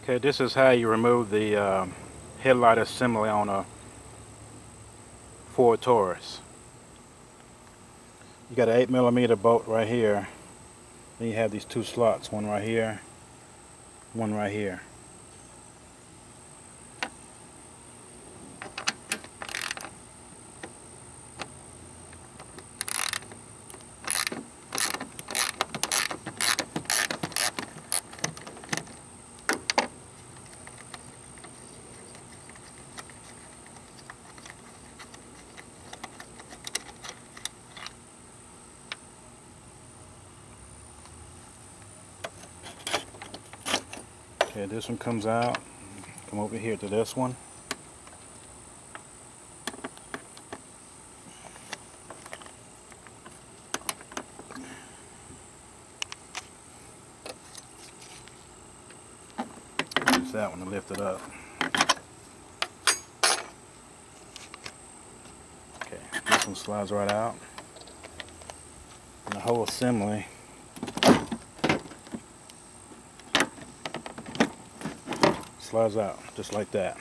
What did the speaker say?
Okay, this is how you remove the headlight assembly on a Ford Taurus. You got an 8mm bolt right here. Then you have these two slots, one right here, one right here. Okay, this one comes out. Come over here to this one. Use that one to lift it up. Okay, this one slides right out. And the whole assembly slides out just like that.